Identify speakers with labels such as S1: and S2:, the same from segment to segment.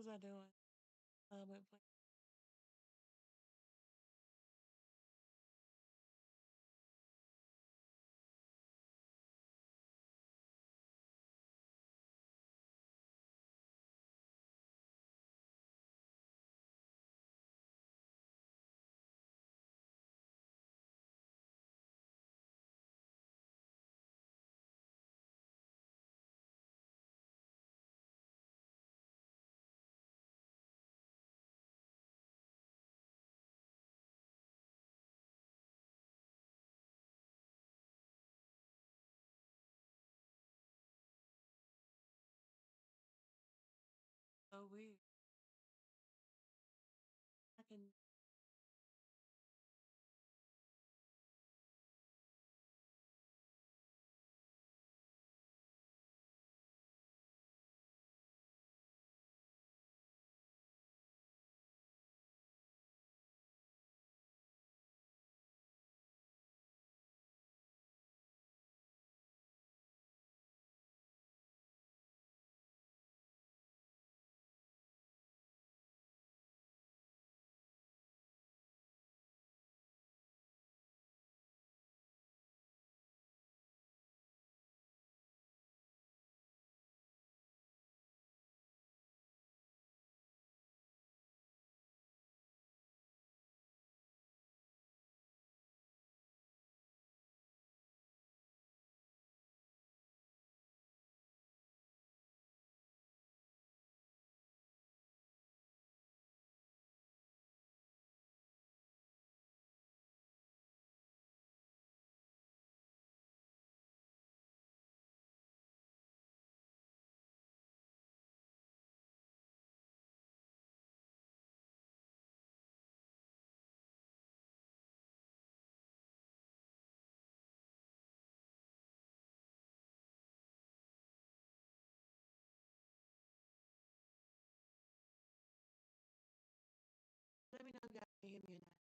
S1: was I doing? At Flint. So weird. I can let me know if y'all can hear me or not.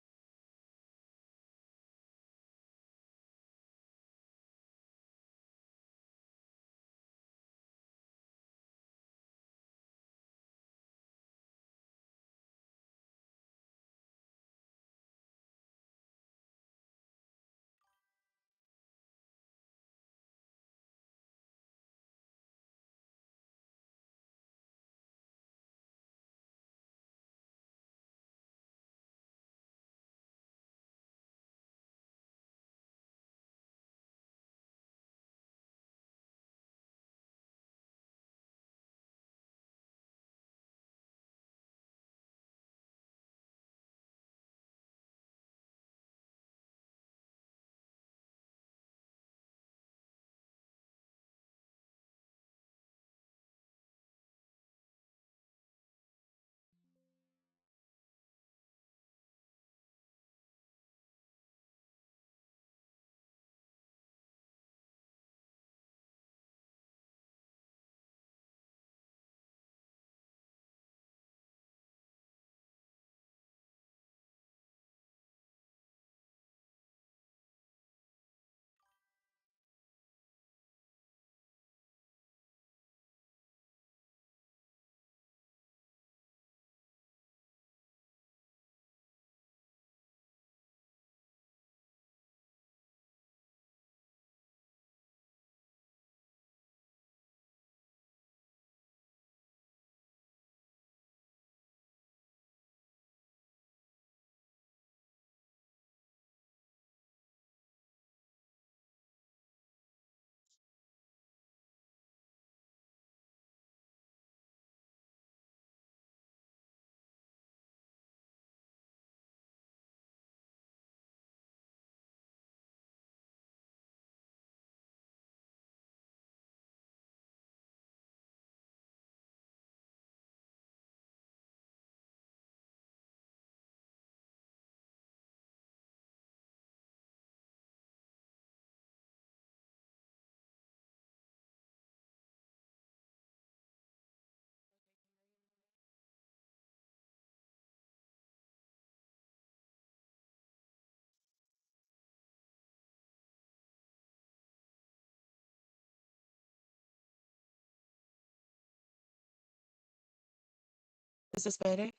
S1: Is this better?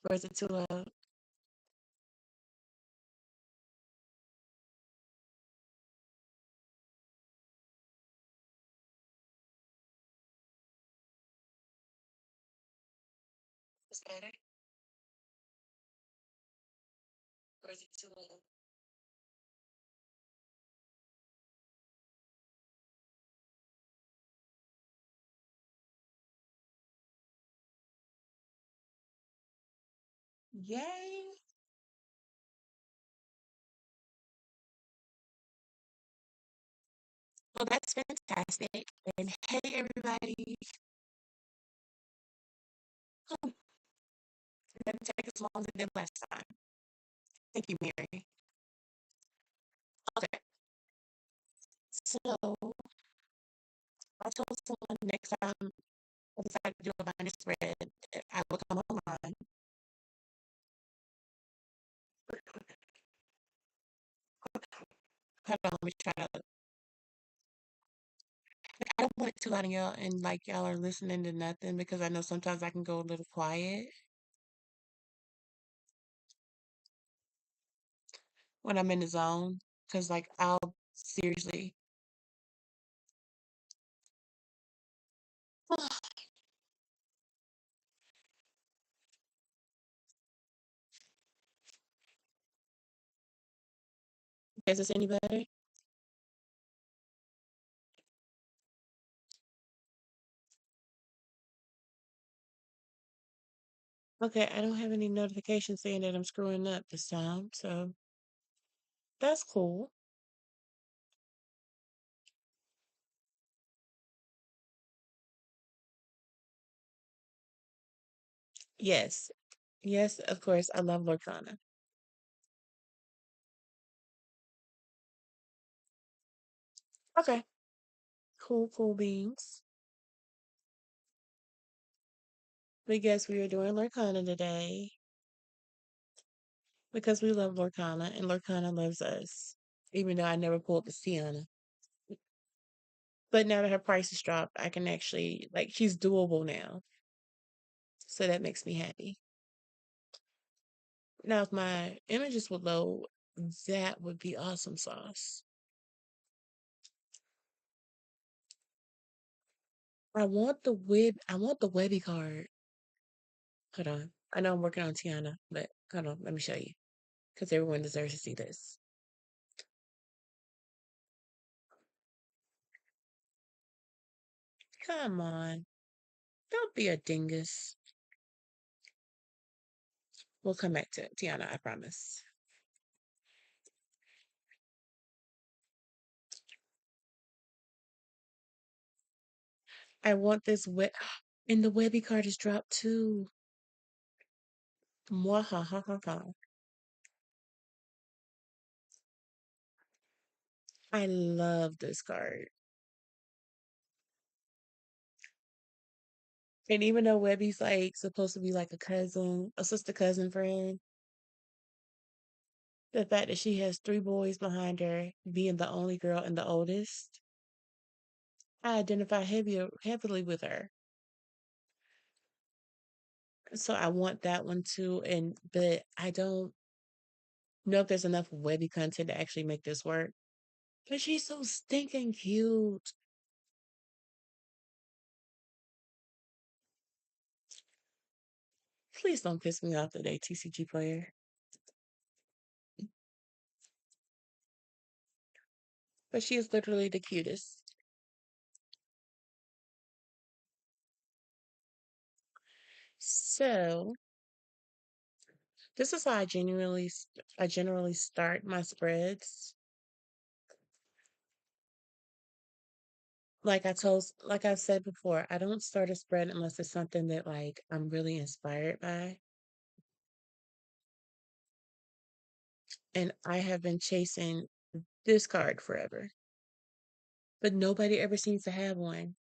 S1: Or is it too loud? Is this better? Or is it too loud? Yay! Well, that's fantastic. And hey, everybody. Oh, it didn't take as long as it did last time. Thank you, Mary. Okay, so I told someone next time I decide to do a binder spread, that I will come online. Hold on, let me try to. Like, I don't want it too loud in y'all, and like y'all are listening to nothing because I know sometimes I can go a little quiet when I'm in the zone. Cause like I'll seriously. Is this any better? Okay, I don't have any notifications saying that I'm screwing up this time, so that's cool. Yes. Yes, of course. I love Lorcana. Okay. Cool, cool beans. But yes, we are doing Lorcana today because we love Lorcana and Lorcana loves us. Even though I never pulled the Sienna. But now that her price is dropped, I can actually like she's doable now. So that makes me happy. Now if my images would load, that would be awesome sauce. I want the Webby card. Hold on. I know I'm working on Tiana, but hold on, let me show you. Because everyone deserves to see this. Come on. Don't be a dingus. We'll come back to Tiana, I promise. I want this web and the Webby card is dropped too. Mwahahaha. I love this card. And even though Webby's like supposed to be like a cousin, a sister cousin friend, the fact that she has three boys behind her, being the only girl and the oldest, I identify heavily with her. So I want that one too. And but I don't know if there's enough Webby content to actually make this work. But she's so stinking cute. Please don't piss me off today, TCG player. But she is literally the cutest. So this is how I generally start my spreads. Like I've said before, I don't start a spread unless it's something that like I'm really inspired by. And I have been chasing this card forever, but nobody ever seems to have one.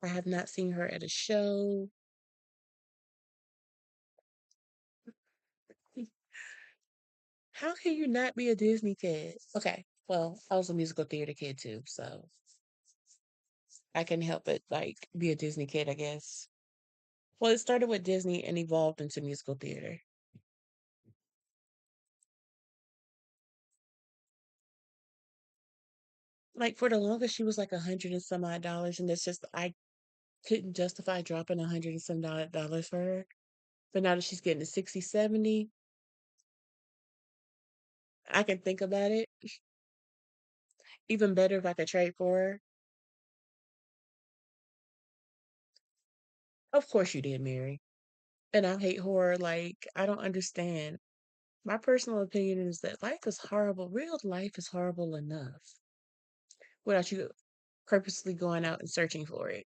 S1: I have not seen her at a show. How can you not be a Disney kid? Okay, well, I was a musical theater kid too, so I can help but like be a Disney kid, I guess. Well, it started with Disney and evolved into musical theater. Like for the longest, she was like 100 and some odd dollars, and it's just I couldn't justify dropping 100 and some dollars for her. But now that she's getting to 60, 70, I can think about it. Even better if I could trade for her. Of course you did, Mary. And I hate horror. Like, I don't understand. My personal opinion is that life is horrible. Real life is horrible enough without you purposely going out and searching for it.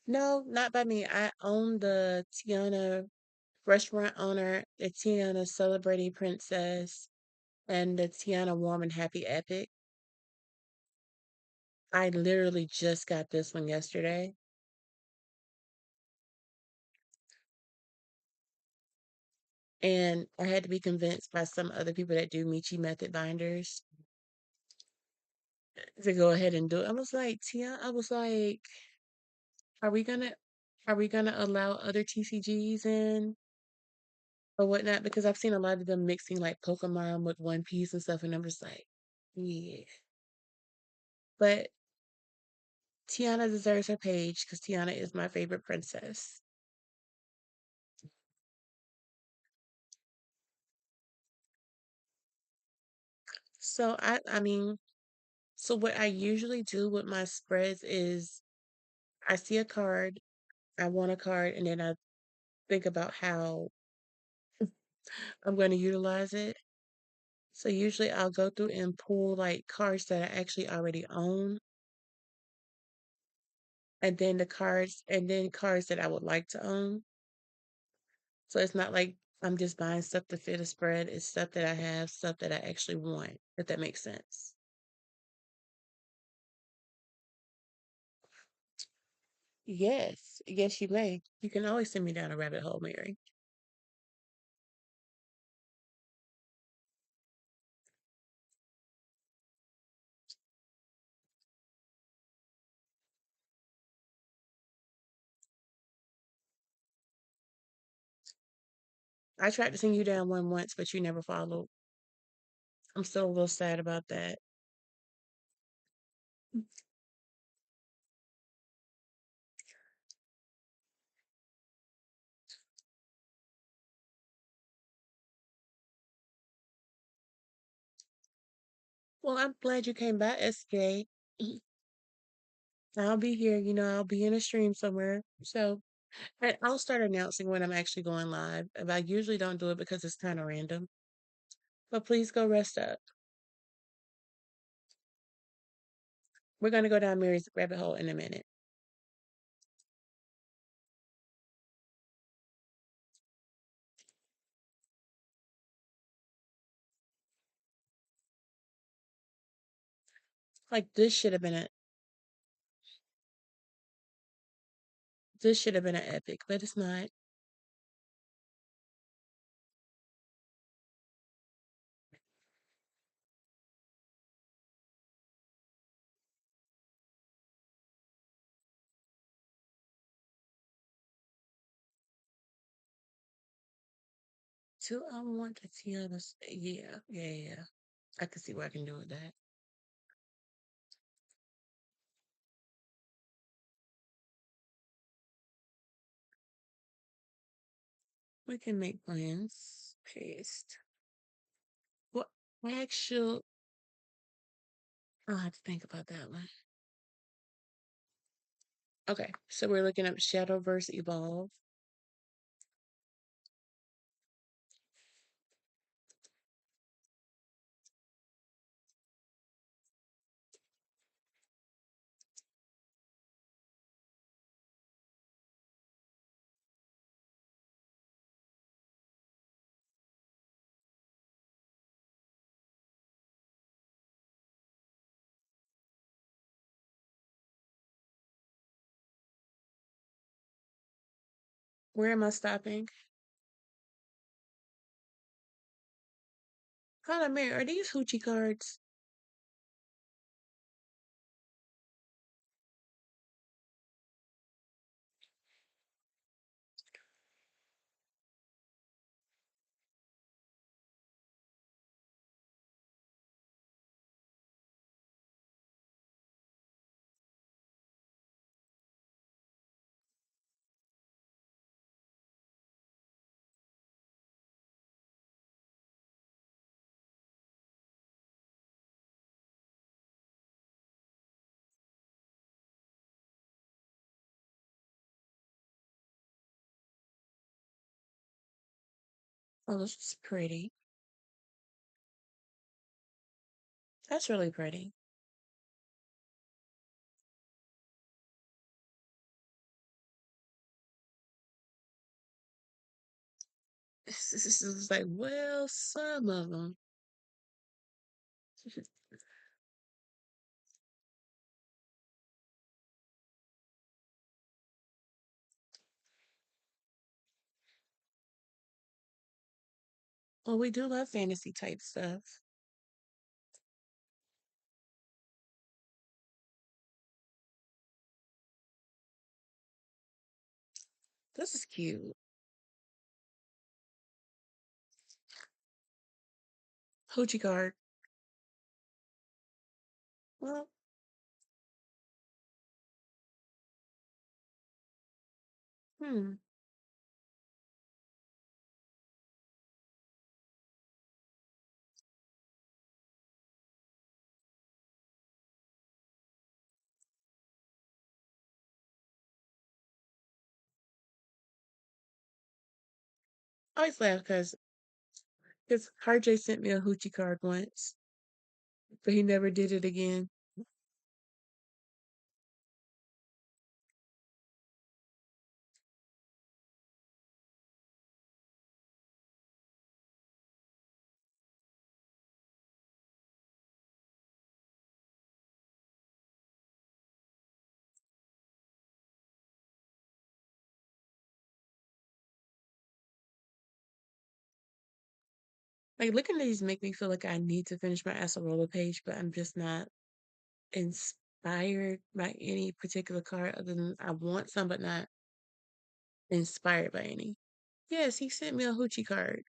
S1: No, not by me. I own the Tiana restaurant owner, the Tiana Celebrating Princess, and the Tiana Warm and Happy Epic. I literally just got this one yesterday. And I had to be convinced by some other people that do Michi Method binders to go ahead and do it. I was like, Tia, I was like, are we gonna are we gonna allow other TCGs in or whatnot? Because I've seen a lot of them mixing like Pokemon with One Piece and stuff, and I'm just like, yeah. But Tiana deserves her page because Tiana is my favorite princess. So I mean, so what I usually do with my spreads is I see a card, I want a card, and then I think about how I'm going to utilize it. So usually I'll go through and pull like cards that I actually already own, and then cards that I would like to own. So it's not like I'm just buying stuff to fit a spread. It's stuff that I have, stuff that I actually want, if that makes sense. Yes, yes, you may. You can always send me down a rabbit hole, Mary. I tried to send you down one once, but you never followed. I'm still a little sad about that. Well, I'm glad you came by, SK. I'll be here, I'll be in a stream somewhere. So I'll start announcing when I'm actually going live. I usually don't do it because it's kind of random. But please go rest up. We're going to go down Mary's rabbit hole in a minute. Like this should have been an epic, but it's not. Two, I want to see others. Yeah, yeah, yeah. I can see what I can do with that. We can make plans. Paste. What actual? I'll have to think about that one. Okay, so we're looking up Shadowverse Evolve. Where am I stopping? Hold on, Mary, are these hoochie cards? Oh, this is pretty. That's really pretty. This is like, well, some of them. Well, we do love fantasy type stuff. This is cute. Hoochie card. Well, hmm. I always laugh because RJ sent me a hoochie card once, but he never did it again. Like looking at these make me feel like I need to finish my Acerola page, but I'm just not inspired by any particular card other than I want some, but not inspired by any. Yes, he sent me a hoochie card,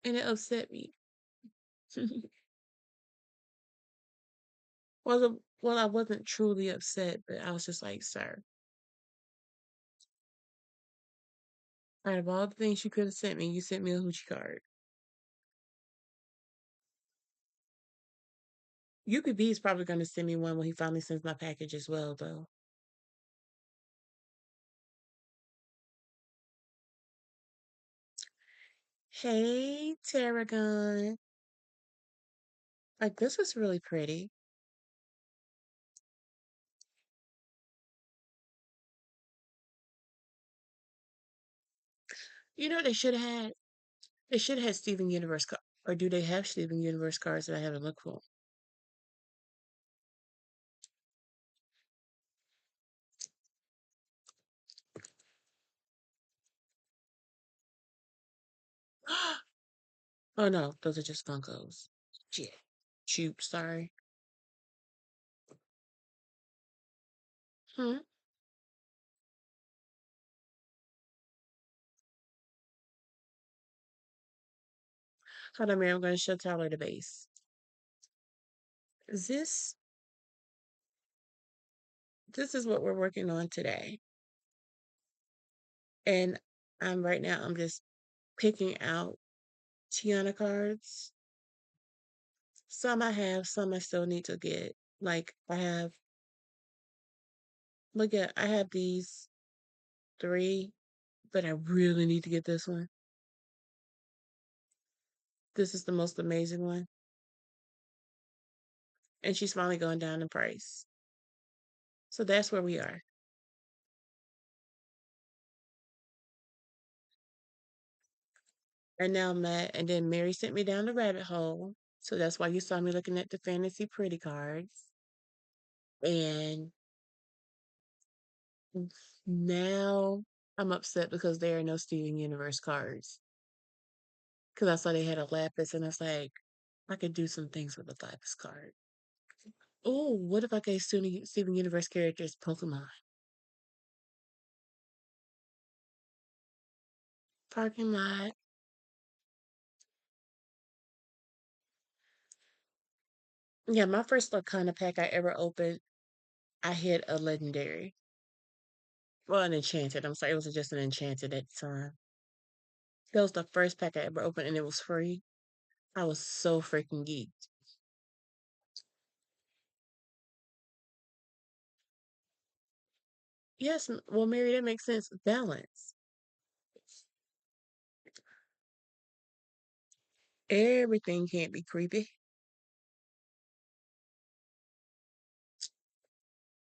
S1: and it upset me. Well, I wasn't truly upset, but I was just like, sir, out of all the things you could have sent me, you sent me a hoochie card. UPB is probably going to send me one when he finally sends my package as well, though. Hey, Tarragon. Like, this was really pretty. You know what they should have had? They should have had Steven Universe or do they have Steven Universe cards that I haven't looked for? Oh no, those are just Funkos. Shit. Shoot, sorry. Hmm. Hold on, Mary. I'm going to show Tyler the base. This this is what we're working on today, and I'm just picking out Tiana cards. Some I have, some I still need to get. Like I have these three, but I really need to get this one. This is the most amazing one, and she's finally going down in price. So that's where we are. And now Matt and then Mary sent me down the rabbit hole. So that's why you saw me looking at the fantasy pretty cards. And now I'm upset because there are no Steven Universe cards. Because I saw they had a Lapis and I was like, I could do some things with a Fibus card. Oh, what if I gave Steven Universe characters Pokemon? Parking lot. Yeah, my first Lacana pack I ever opened, I hit a legendary. Well, an enchanted. I'm sorry, it was just an enchanted at the time. That was the first pack I ever opened and it was free. I was so freaking geeked. Yes, well, Mary, that makes sense. Balance. Everything can't be creepy.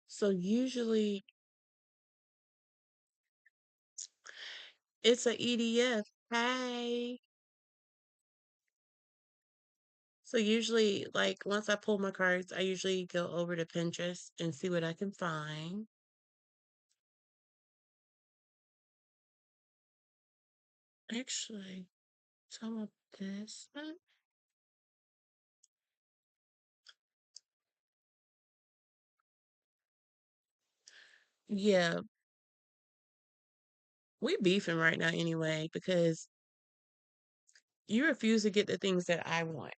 S1: So usually it's a EDF. Hey. So usually, like once I pull my cards, I usually go over to Pinterest and see what I can find. Actually, some of this. Yeah, we beefing right now anyway because you refuse to get the things that I want.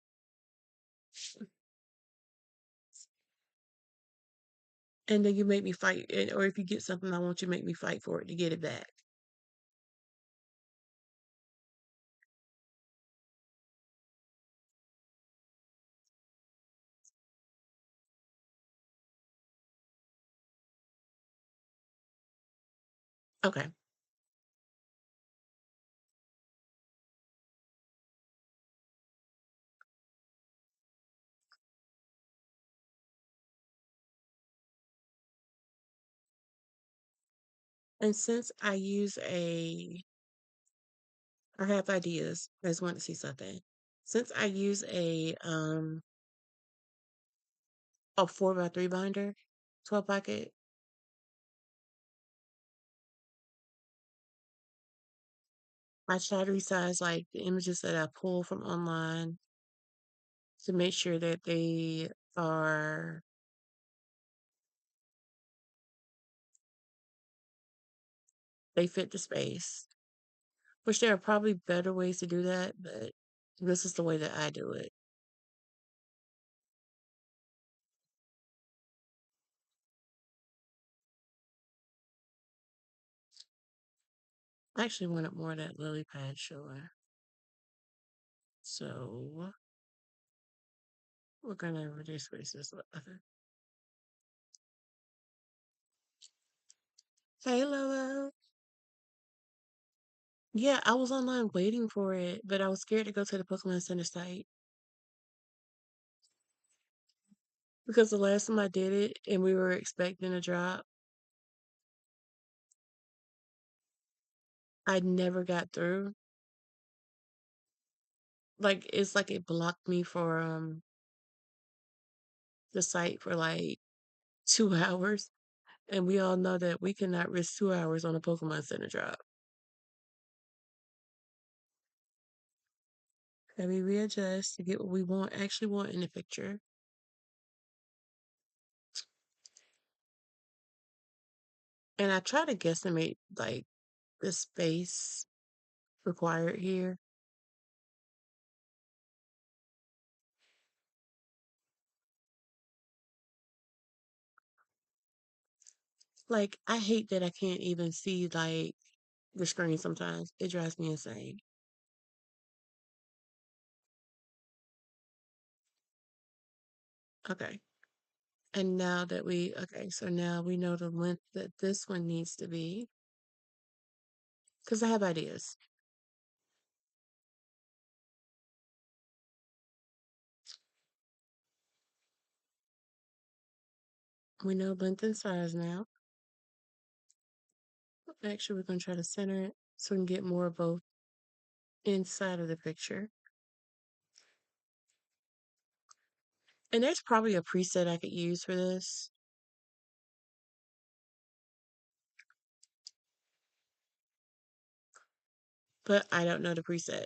S1: And then you make me fight, or if you get something I want, you make me fight for it to get it back. Okay. And since I use I have ideas. I just want to see something. Since I use a 4x3 binder, 12 pocket, I try to resize like the images that I pull from online to make sure that are they fit the space. Which there are probably better ways to do that, but this is the way that I do it. I actually wanted more of that lily pad showing. So we're gonna reduce spaces. Hey Lolo. Yeah, I was online waiting for it, but I was scared to go to the Pokemon Center site because the last time I did it and we were expecting a drop, I never got through. Like it's like it blocked me for the site for like 2 hours. And we all know that we cannot risk 2 hours on a Pokemon Center drop. And we readjust to get what we actually want in the picture. And I try to guesstimate like the space required here. Like I hate that I can't even see like the screen sometimes. It drives me insane. Okay. And now that okay, so now we know the length that this one needs to be. Because I have ideas. We know length and size now. Actually, we're going to try to center it so we can get more of both inside of the picture. And there's probably a preset I could use for this, but I don't know the preset.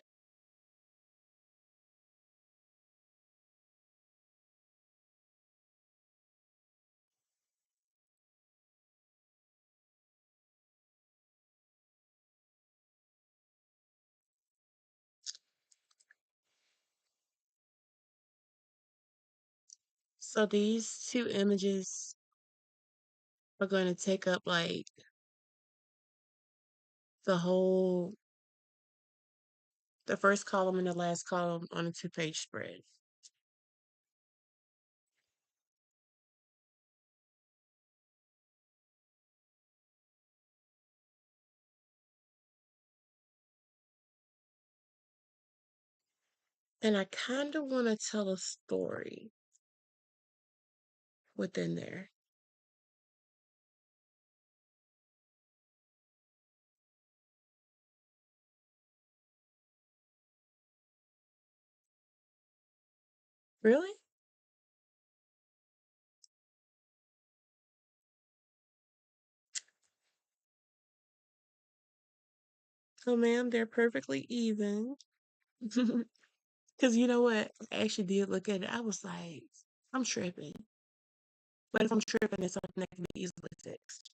S1: So these two images are going to take up like the whole, the first column and the last column on a two-page spread. And I kind of want to tell a story within there. Really? Oh, ma'am, they're perfectly even. Because you know what? I actually did look at it. I was like, I'm tripping. But if I'm tripping, it's something that can be easily fixed.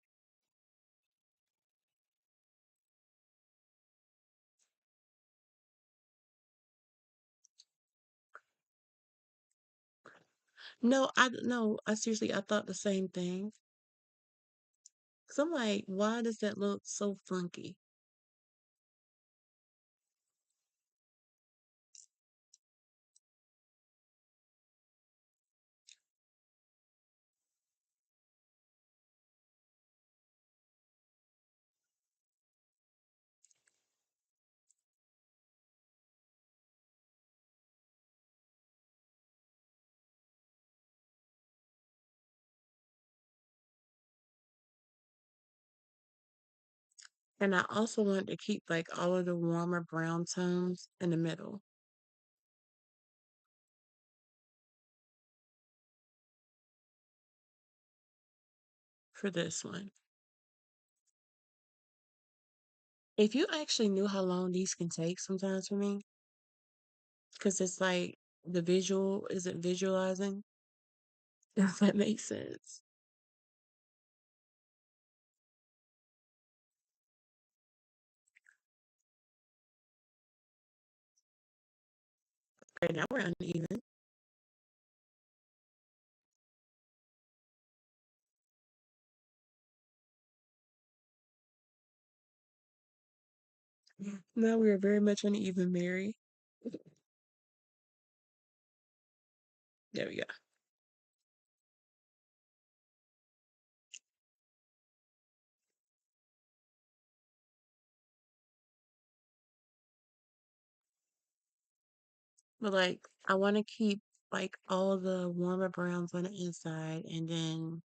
S1: No, I seriously, I thought the same thing. Because I'm like, why does that look so funky? And I also wanted to keep like all of the warmer brown tones in the middle for this one. If you actually knew how long these can take sometimes for me, because it's like the visual isn't visualizing, if that makes sense. Okay, now we're uneven. Now we are very much uneven, Mary. There we go. But like, I want to keep like all the warmer browns on the inside, and then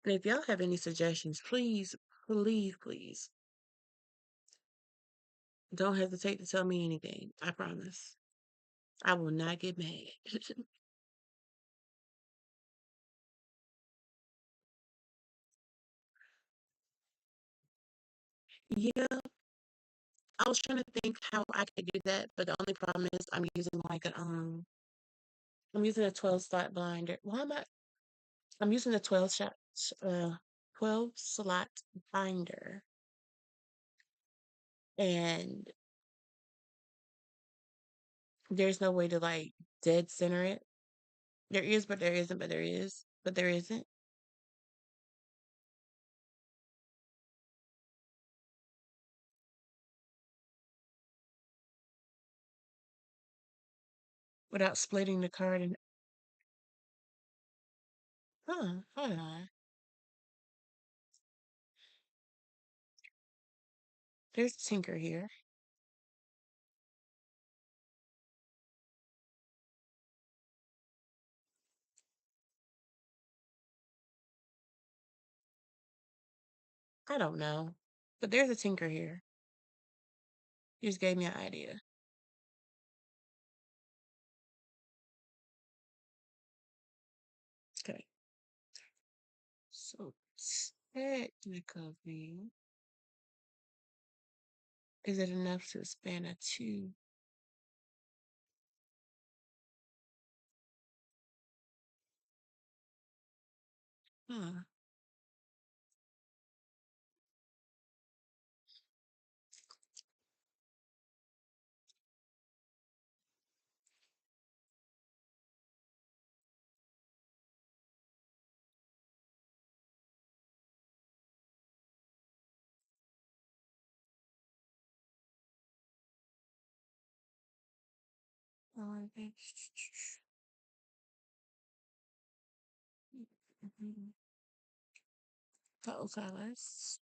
S1: and if y'all have any suggestions, please, please, please don't hesitate to tell me anything. I promise. I will not get mad. Yeah, I was trying to think how I could do that, but the only problem is I'm using a 12 slot blinder. Why am I I'm using a 12 slot binder, and there's no way to like dead center it. There is, but there isn't, but there is, but there isn't, without splitting the card and hold on. There's Tinker here. I don't know. But there's a Tinker here. You just gave me an idea. Okay. So technically, is it enough to span a two? Huh. Okay. Mhm. Couple colors.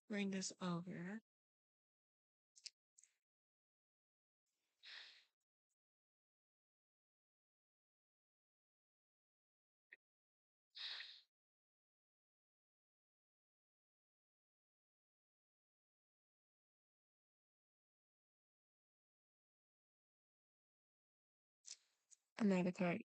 S1: Bring this over. Another card.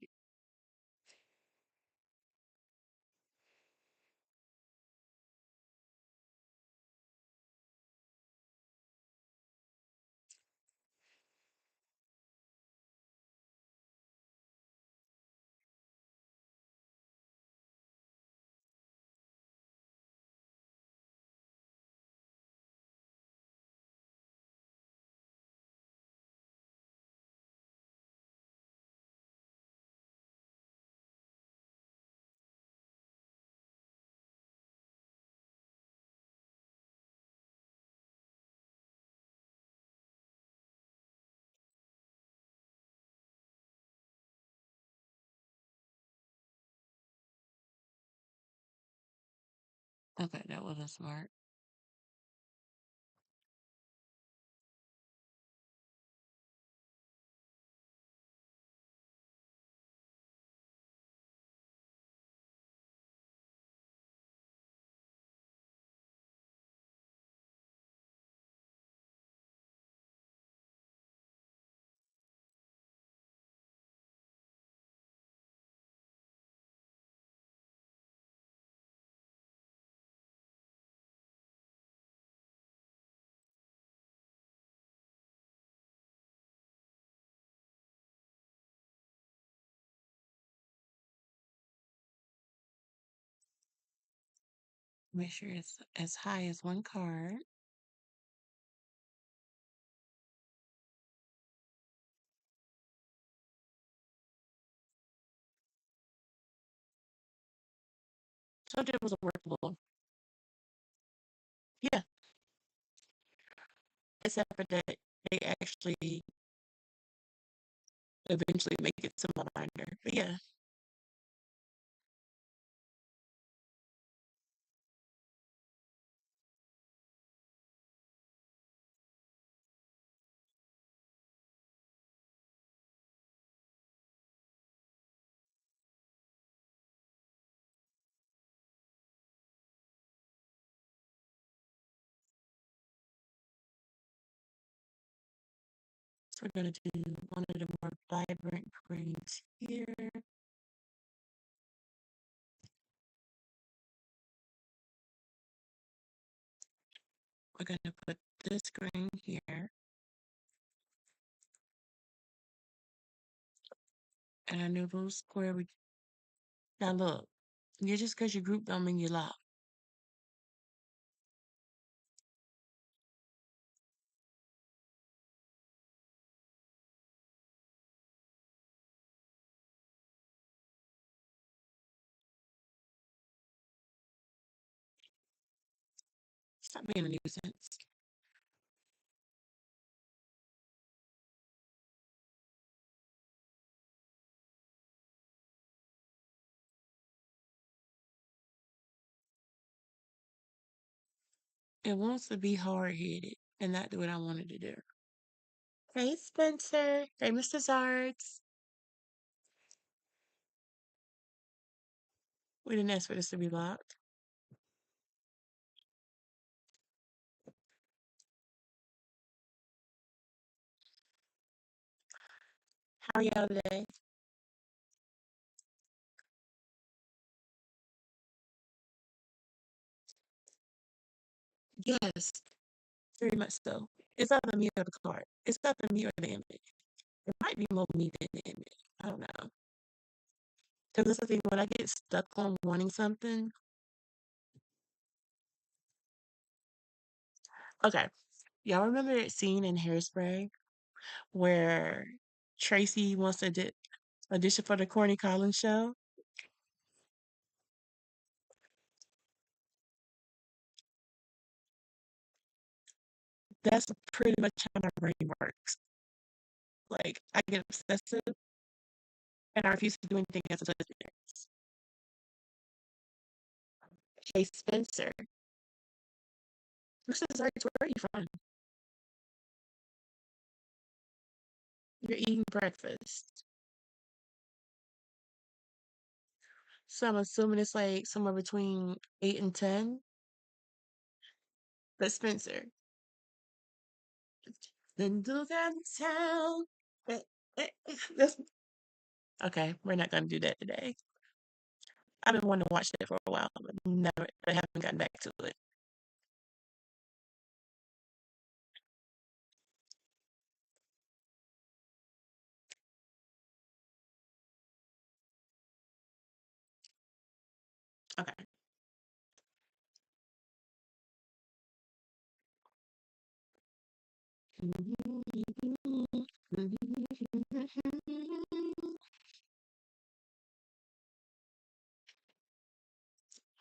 S1: Okay, that wasn't smart. Make sure it's as high as one card. So it was a workable. Yeah, except for that they actually eventually make it to my binder. But yeah, so we're gonna do one of the more vibrant greens here. We're gonna put this green here, and our new little square. Now look, you just because you group don't mean you lock. Stop being a nuisance. It wants to be hard headed and not do what I wanted to do. Hey Spencer. Hey Mr. Zards. We didn't ask for this to be locked. How are y'all today? Yes. very much so. It's either me or the card. It's either me or the image. It might be more me than the image. I don't know. Because that's the thing, when I get stuck on wanting something, okay. Y'all remember that scene in Hairspray where Tracy wants to audition for the Corny Collins show? That's pretty much how my brain works. Like, I get obsessive and I refuse to do anything else until it's there. Hey, Spencer, this is right. Where are you from? You're eating breakfast. So I'm assuming it's like somewhere between 8 and 10. But Spencer, then do that sound. That's okay. We're not gonna do that today. I've been wanting to watch that for a while, but never, I haven't gotten back to it. Okay.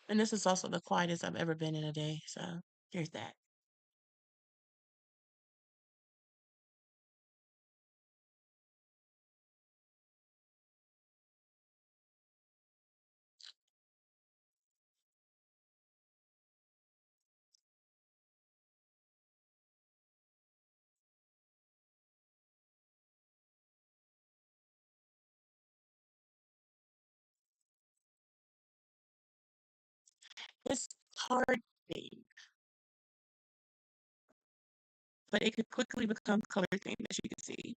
S1: And this is also the quietest I've ever been in a day. So here's that. It's hard thing, but it could quickly become color thing, as you can see.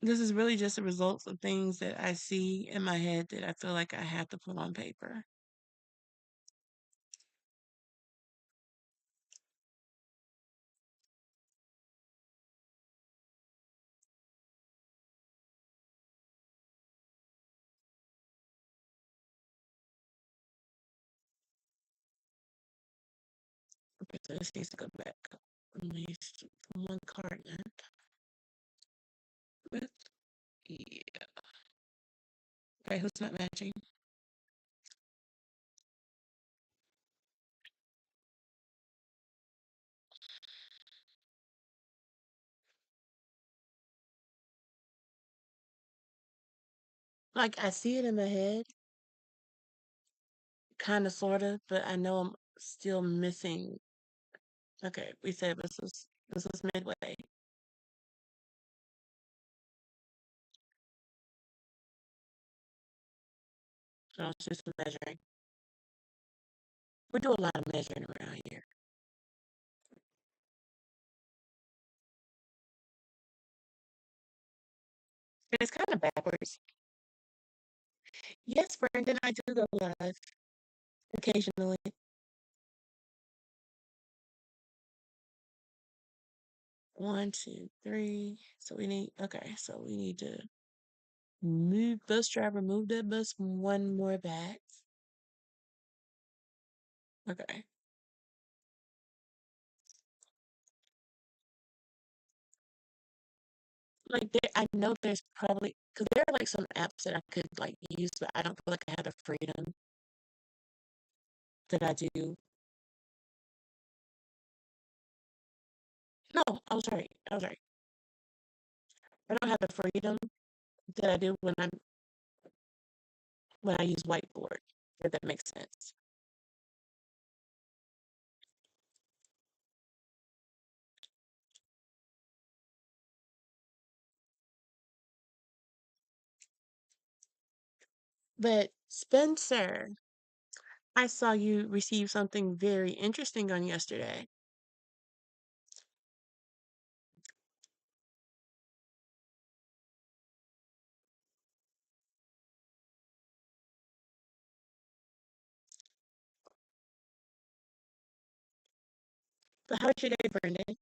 S1: This is really just a result of things that I see in my head that I feel like I have to put on paper. Okay, so this needs to go back at least one card left. But yeah. Okay, who's not matching? Like I see it in my head, kind of, sort of, but I know I'm still missing. Okay, we said this was midway. So it's just measuring. We do a lot of measuring around here. And it's kind of backwards. Yes, Brandon, I do go live occasionally. One, two, three. So we need, okay, so we need to move bus driver, move that bus one more back. Okay. Like there, I know there's probably because there are like some apps that I could like use, but I don't feel like I have the freedom that I do. No, I was right. I was right. I don't have the freedom that I do when I use whiteboard, if that makes sense. But Spencer, I saw you receive something very interesting on yesterday. But how's your day, Brendan?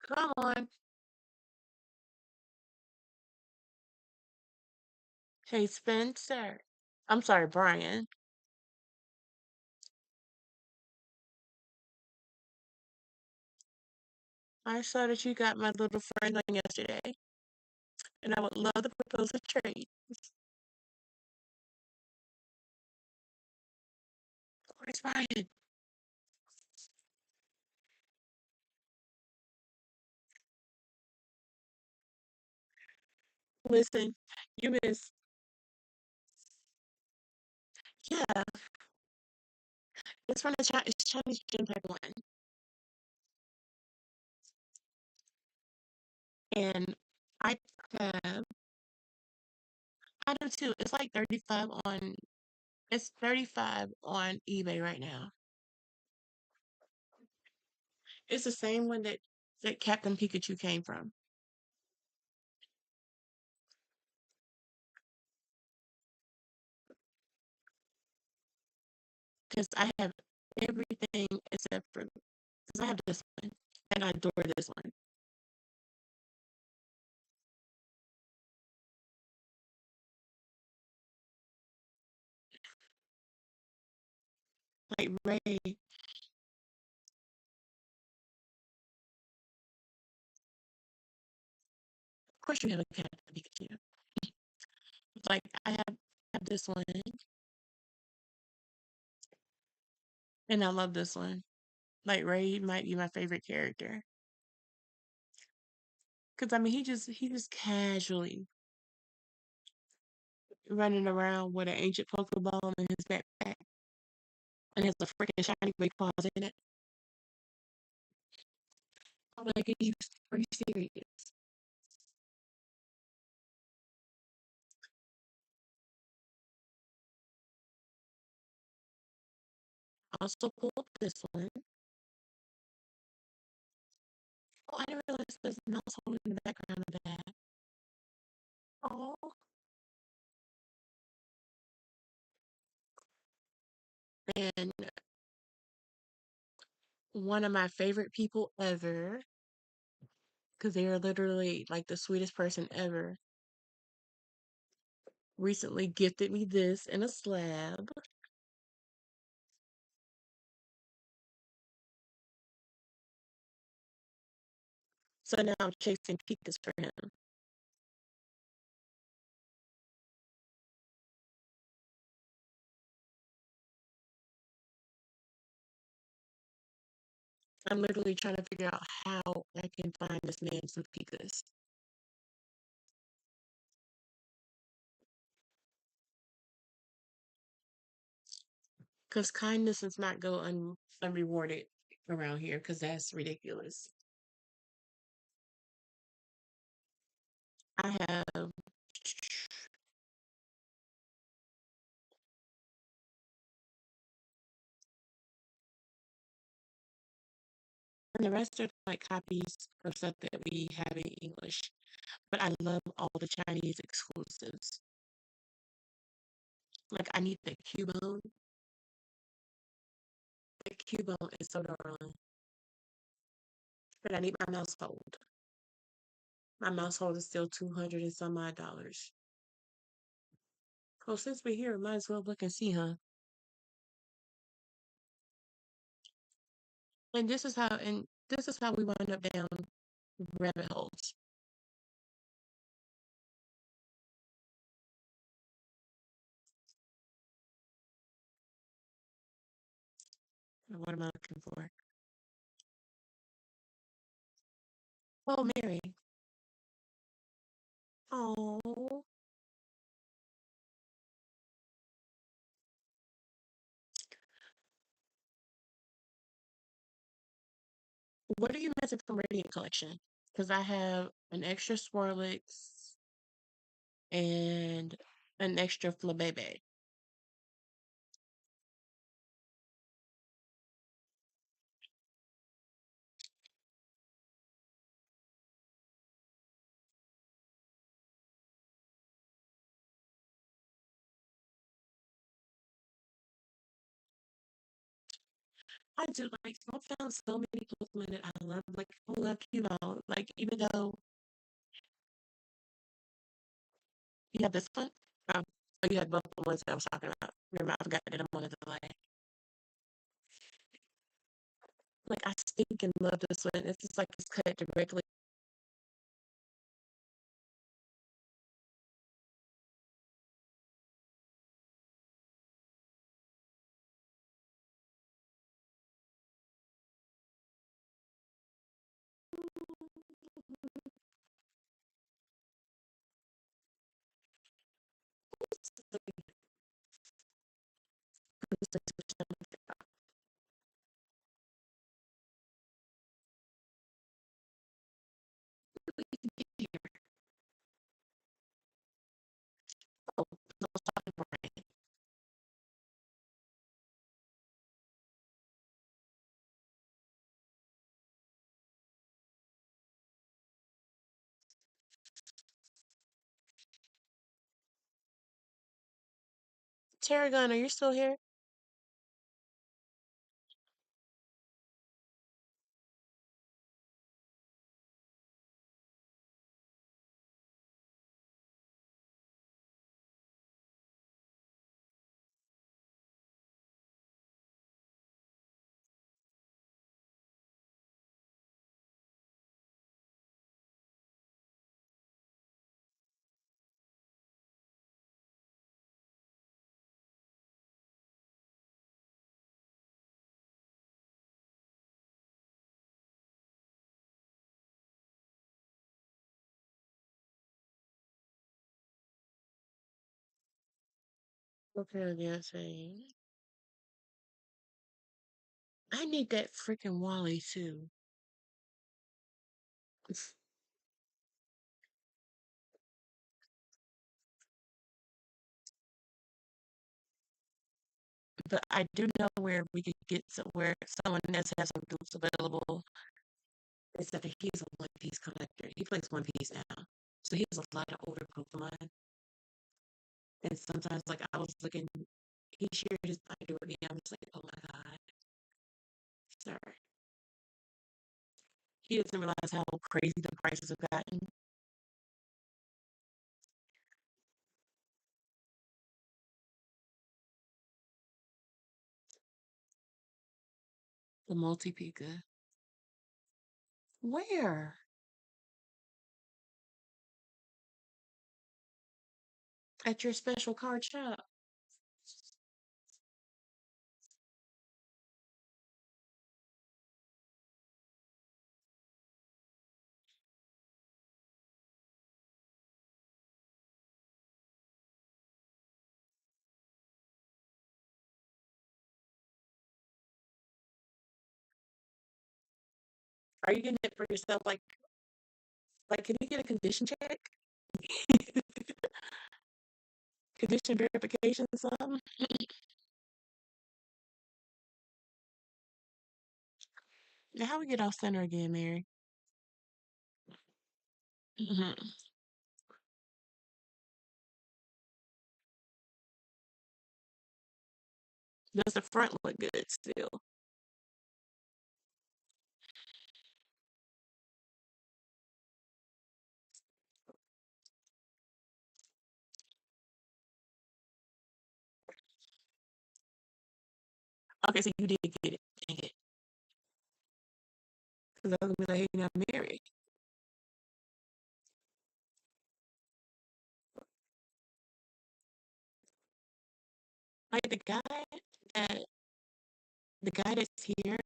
S1: Come on. Hey, Spencer. I'm sorry, Brian. I saw that you got my little friend on yesterday, and I would love to propose a trade. Where's Brian? Listen, you miss. Yeah, it's from the it's Chinese gym type one, and I have. I do too. It's like 35 on. It's 35 on eBay right now. It's the same one that Captain Pikachu came from. Because I have everything except for because I have this one and I adore this one. Like Ray, of course you have a Captain Pikachu. Like I have this one and I love this one. Like Ray might be my favorite character. Cause I mean he just casually running around with an ancient Pokeball in his backpack and has a freaking shiny Rayquaza in it. I'm like, are you serious? I also pulled this one. Oh, I didn't realize there's a mouse hole in the background of that. Oh, and one of my favorite people ever, because they are literally like the sweetest person ever, recently gifted me this in a slab. So now I'm chasing Pikas for him. I'm literally trying to figure out how I can find this man some Pikas. Because kindness does not go unrewarded around here, because that's ridiculous. I have, and the rest are like copies of stuff that we have in English. But I love all the Chinese exclusives. Like I need the Cubone. The Cubone is so darling. But I need my mouse hold. My mouse hold is still 200 and some odd dollars. Well, since we're here, might as well look and see, huh? And this is how we wind up down rabbit holes. What am I looking for? Oh, Mary. Oh, what are you missing from Radiant Collection? Because I have an extra Swirlix and an extra Flabebe. I do like I found so many Pokemon that I love. Like I love Cubone. Like even though you have this one, um, oh, you had both the ones that I was talking about. Remember, I forgot that I'm on the delay. Like I speak and love this one. It's just like it's cut directly. Tarragon, are you still here? Okay, yes, I need that freaking Wally too. But I do know where we could get somewhere someone else has some dudes available. Except that he's a One Piece collector. He plays One Piece now. So he has a lot of older Pokemon. And sometimes like I was looking he shared his binder with me. I was like, oh my God, sir. He doesn't realize how crazy the prices have gotten. The multi Pika. Where? At your special card shop. Are you getting it for yourself? Like, can you get a condition check? Condition verification or something? Now, how we get off center again, Mary? Hmm. Does the front look good still? Okay, so you did get it. Dang it. Because I was gonna be like, hey, now Mary. Like that the guy that's here,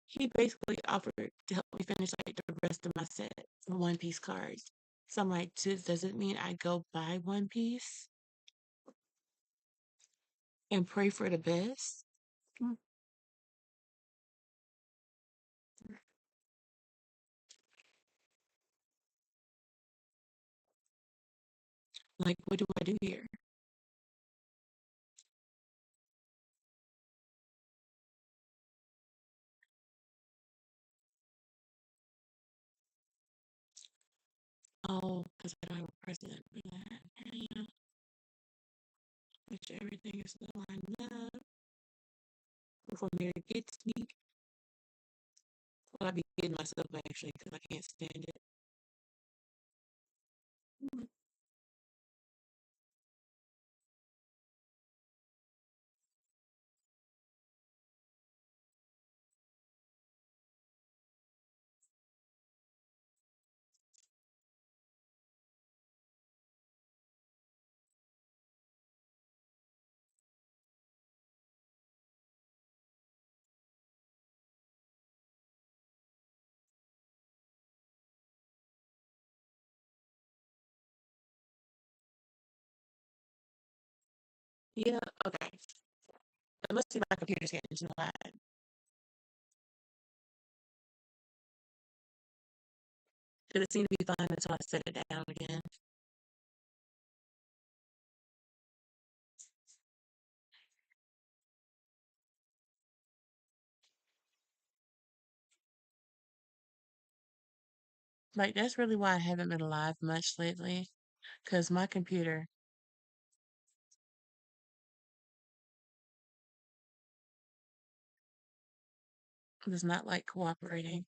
S1: he basically offered to help me finish like the rest of my set of One Piece cards. So I'm like, does it mean I go buy One Piece and pray for the best? Mm. Like, what do I do here? Oh, because I don't have a president for that. Yeah, which everything is still lined up. before Mary gets me. Well, I be getting myself actually because I can't stand it. Yeah, okay. It must be my computer's getting too hot. It seemed to be fine until I set it down again. Like, that's really why I haven't been live much lately, because my computer does not like cooperating.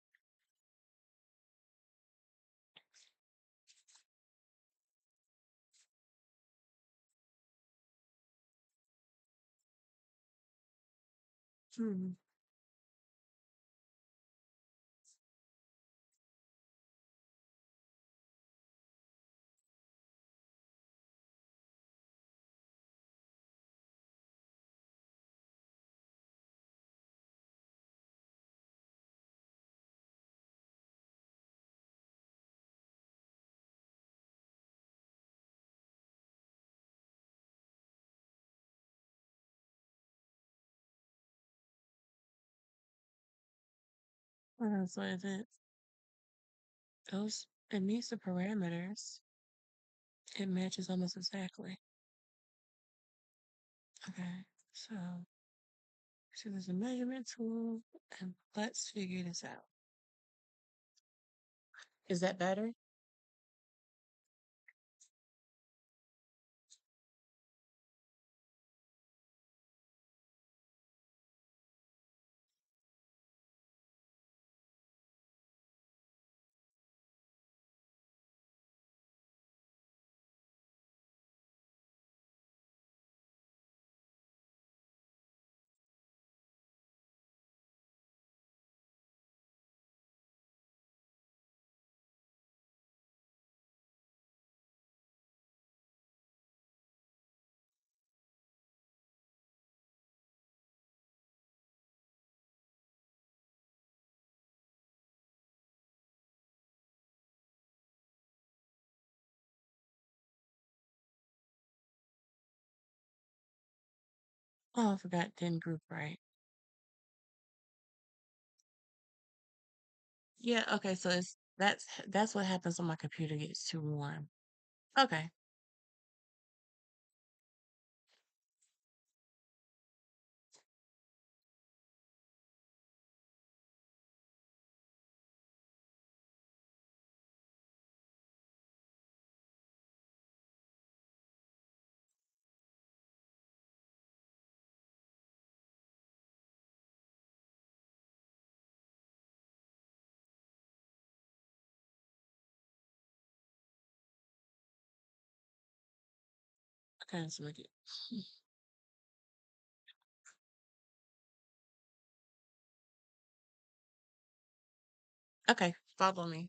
S1: Hmm. So is it those it meets the parameters. It matches almost exactly. Okay, so there's a measurement tool, and let's figure this out. Is that better? Oh, I forgot didn't group right. Yeah, okay, so that's what happens when my computer gets too warm. Okay. Okay, so we get okay, follow me.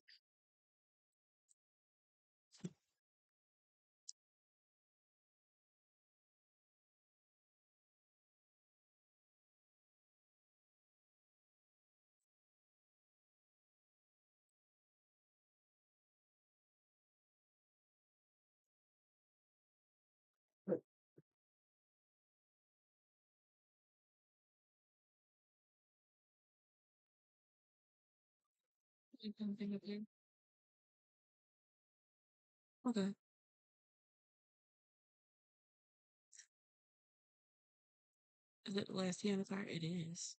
S1: Okay. Is it the last T on the card? It is.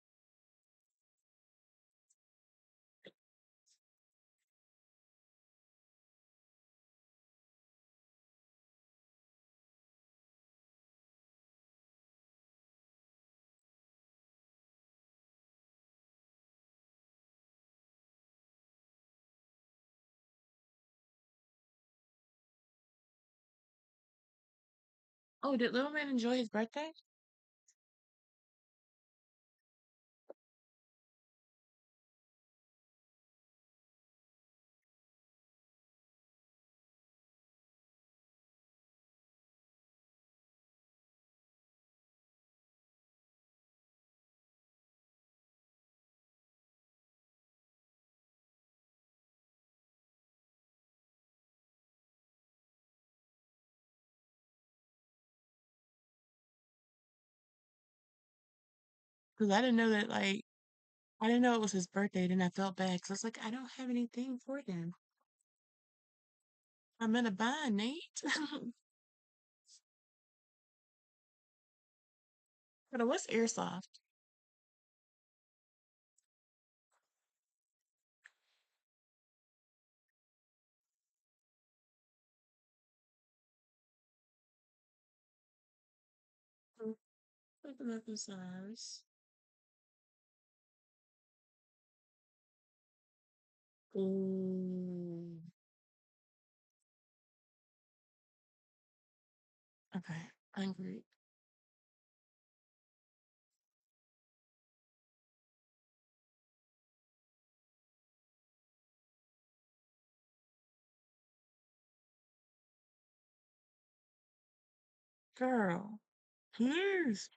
S1: Oh, did little man enjoy his birthday? 'Cause I didn't know that, like, I didn't know it was his birthday, then I felt bad 'cause I was like, "I don't have anything for him. I'm in a bind, Nate." But what's airsoft? Mm, looking up his size. Ooh. Okay, angry. Girl, please.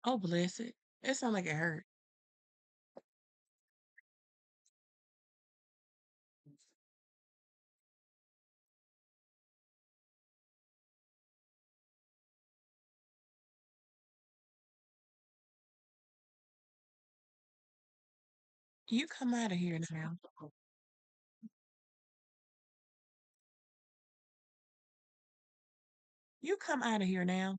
S1: Oh, bless it. It sound like it hurt. You come out of here now. You come out of here now.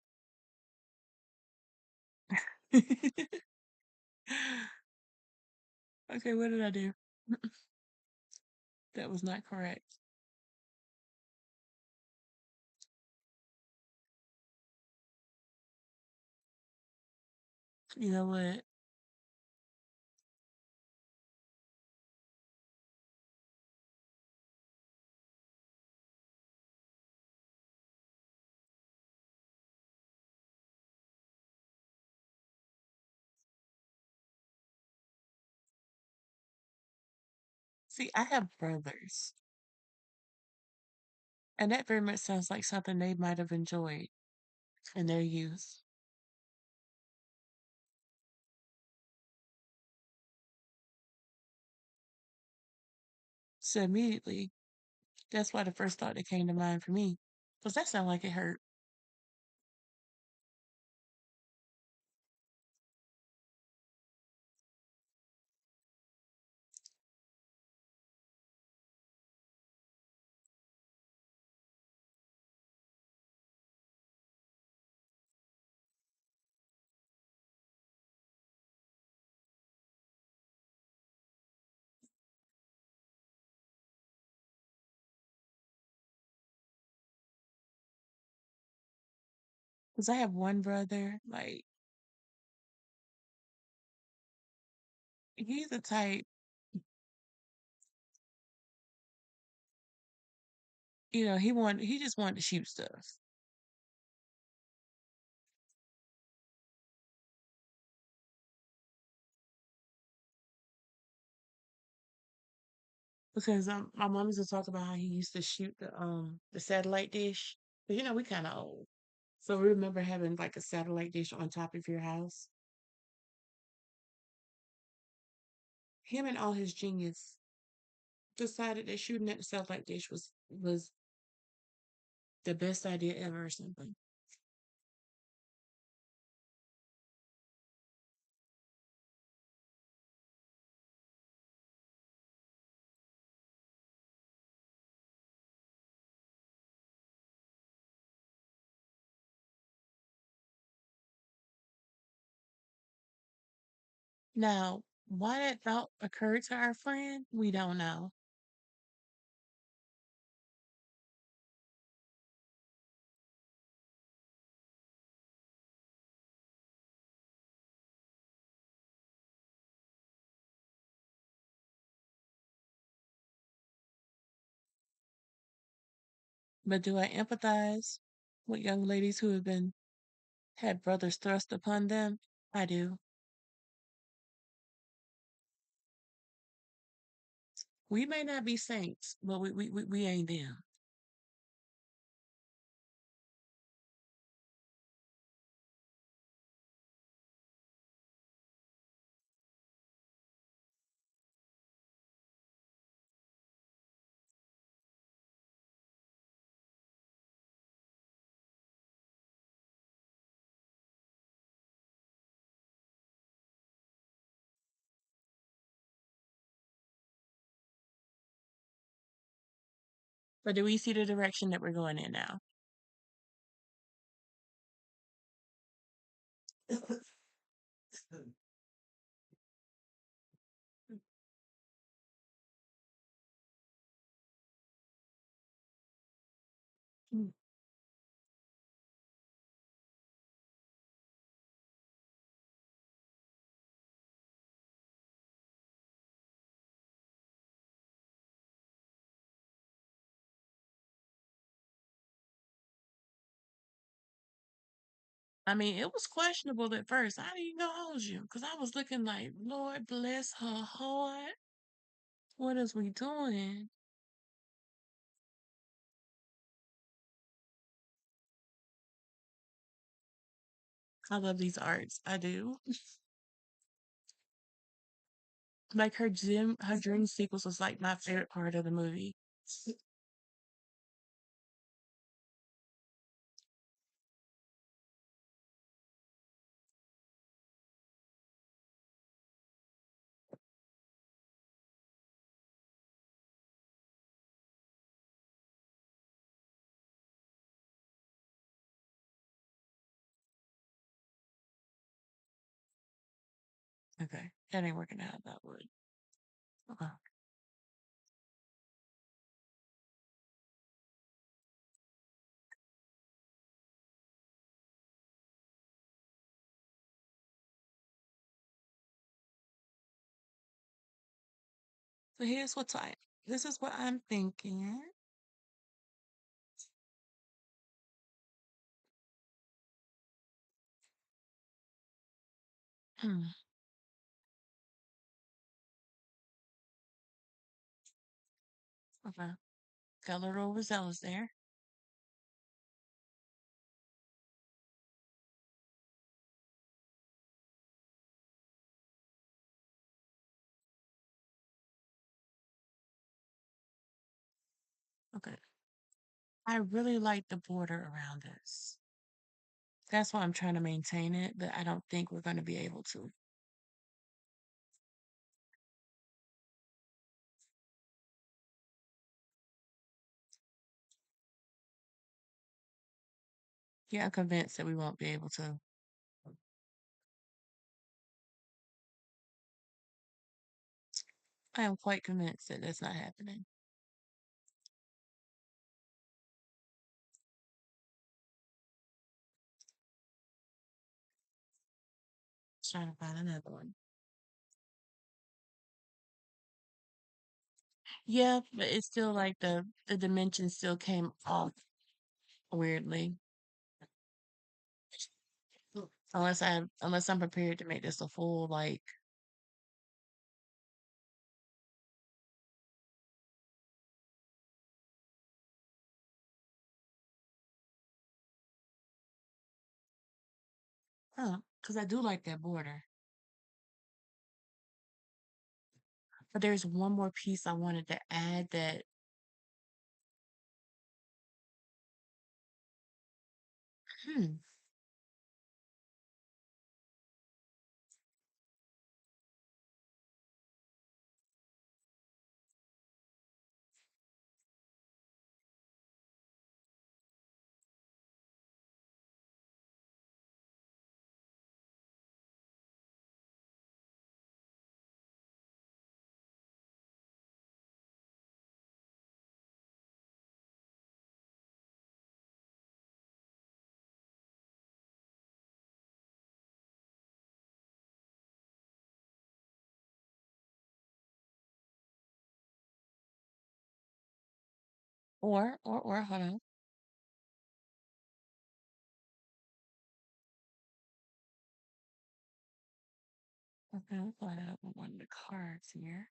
S1: Okay, what did I do? That was not correct. You know what? See, I have brothers, and that very much sounds like something they might have enjoyed in their youth. So immediately, that's why the first thought that came to mind for me, because that sounded like it hurt. Because I have one brother, like, he's the type, he just wanted to shoot stuff. Because my mom used to talk about how he used to shoot the satellite dish. But we kind of old, so we remember having like a satellite dish on top of your house. Him and all his genius decided that shooting at the satellite dish was the best idea ever or something. Now, why that thought occurred to our friend, we don't know. But do I empathize with young ladies who have been had brothers thrust upon them? I do. We may not be saints, but we ain't them. But do we see the direction that we're going in now? Mm. I mean, it was questionable at first. I ain't gonna hold you, because I was looking like, Lord bless her heart. What is we doing? I love these arts. I do. Like her dream sequence was like my favorite part of the movie. Okay, that ain't working out that would. Okay. So here's what's I. This is what I'm thinking. Hmm. Okay. Got a little overzealous there. Okay. I really like the border around us. That's why I'm trying to maintain it, but I don't think we're going to be able to. Yeah, I'm convinced that we won't be able to. I am quite convinced that that's not happening. Trying to find another one. Yeah, but it's still like the dimension still came off weirdly. Unless I'm prepared to make this a full like because I do like that border. But there's one more piece I wanted to add that hmm, or hold on. Okay, I'm glad I opened one of the cards here.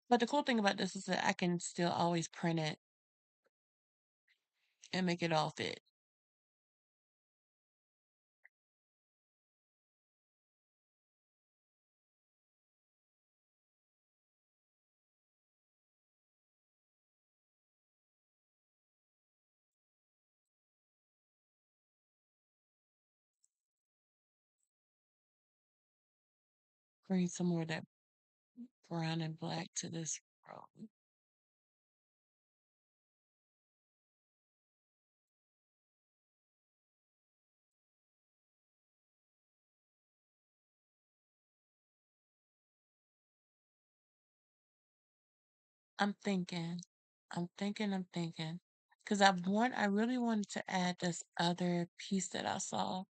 S1: But the cool thing about this is that I can still always print it and make it all fit. Bring some more of that brown and black to this row. I'm thinking, I'm thinking. Because I really wanted to add this other piece that I saw.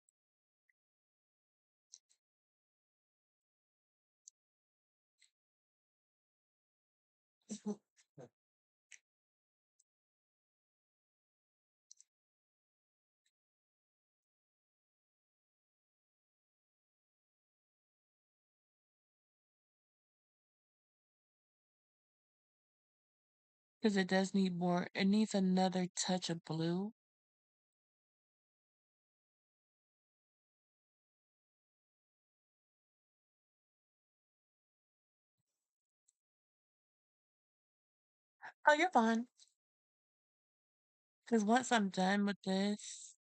S1: Because it does need more, it needs another touch of blue. Oh, you're fine. Because once I'm done with this,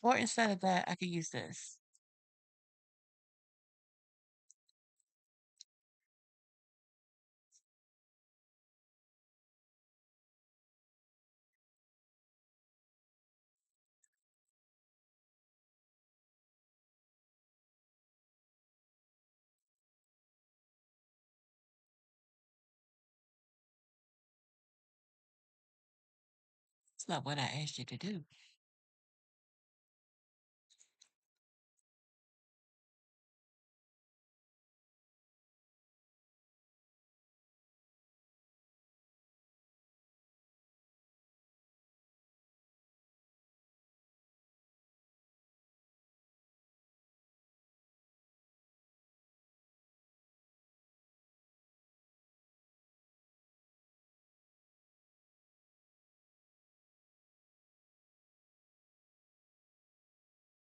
S1: or instead of that, I could use this. It's not what I asked you to do.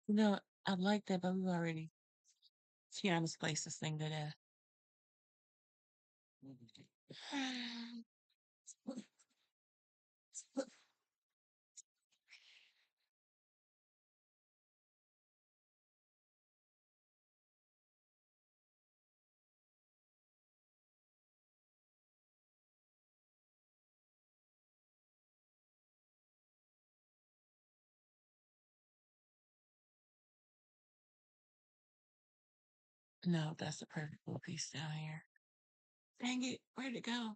S1: You know, I like that, but we already Tiana's placed this thing to death. No, that's the perfect little piece down here. Dang it, where'd it go?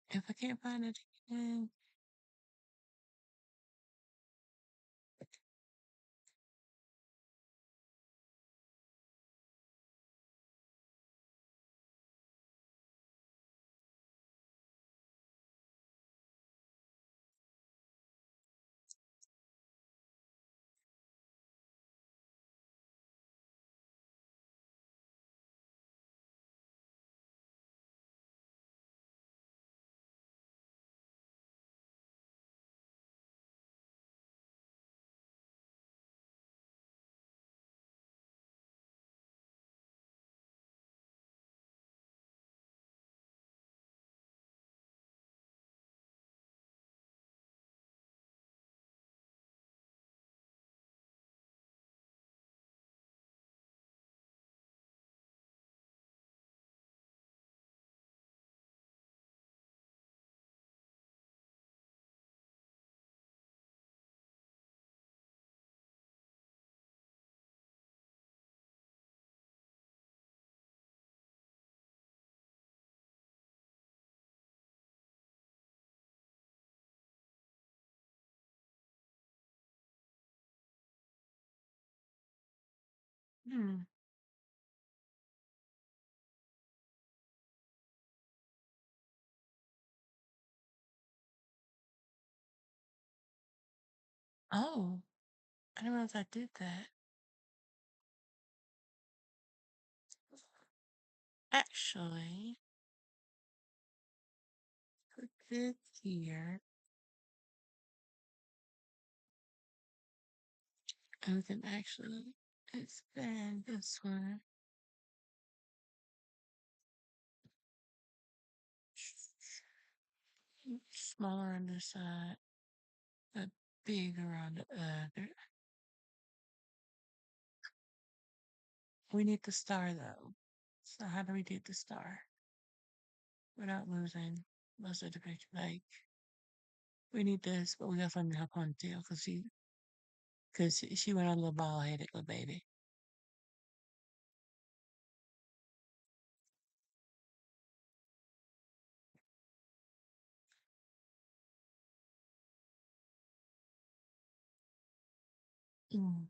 S1: If I can't find it again. Hmm. Oh, I didn't realize I did that. Actually, for this year, I can actually expand this one. Smaller on this side, but bigger on the other. We need the star though. So how do we get the star without losing most of the picture? Like we need this, but we got something in her ponytail because she went on a little bald headed little baby. Mm,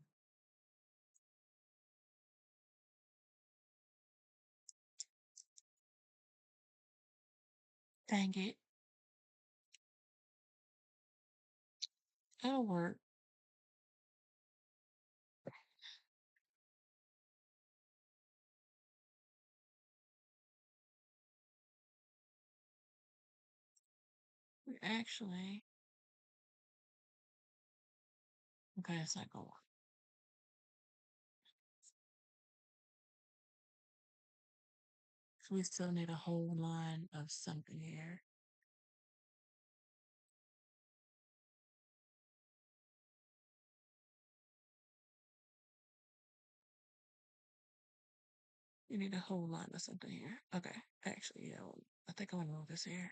S1: dang it, that'll work. Actually, okay, it's not gonna work. So we still need a whole line of something here. You need a whole line of something here. Okay, actually, yeah, I think I want to move this here.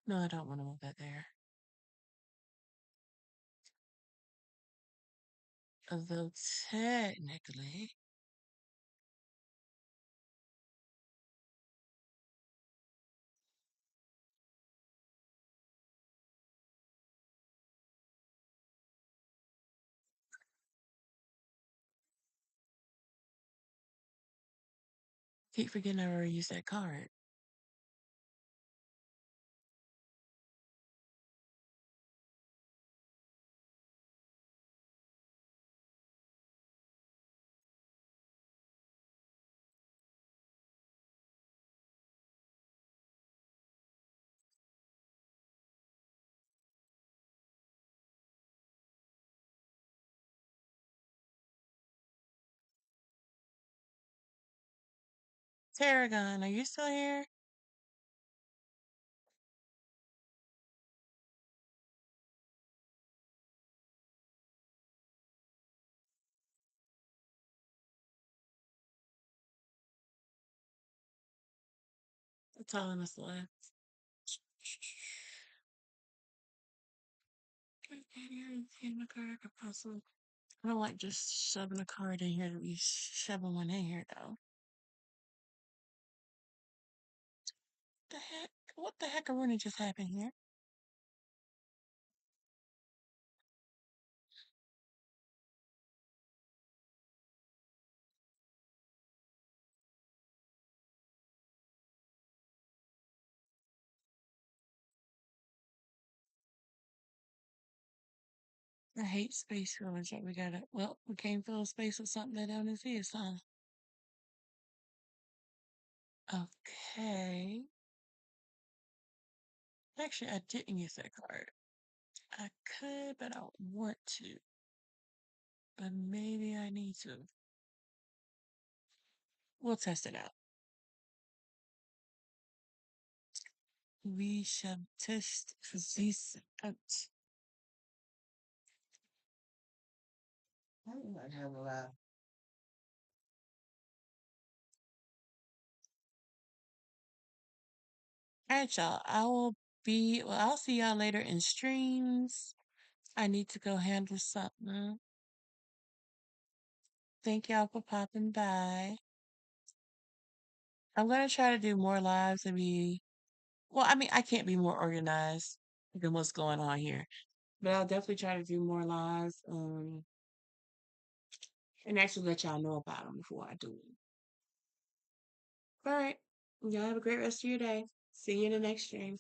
S1: No, I don't want to move that there. Although technically, keep forgetting I already used that card. Tarragon, are you still here? That's all I must left. In my card, I could possibly. I don't like just shoving a card in here to be shoving one in here, though. The heck? What the heckaroonie just happened here? I hate space fillers, but we gotta. Well, we can't fill a space with something that don't exist, huh? Okay. Actually, I didn't use that card. I could, but I don't want to. But maybe I need to. We'll test it out. We shall test this out. I might have a lot. All right, y'all. I'll see y'all later in streams. I need to go handle something. Thank y'all for popping by. I'm gonna try to do more lives and be, well, I mean, I can't be more organized. than what's going on here. But I'll definitely try to do more lives, and actually let y'all know about them before I do them. All right. Y'all have a great rest of your day. See you in the next stream.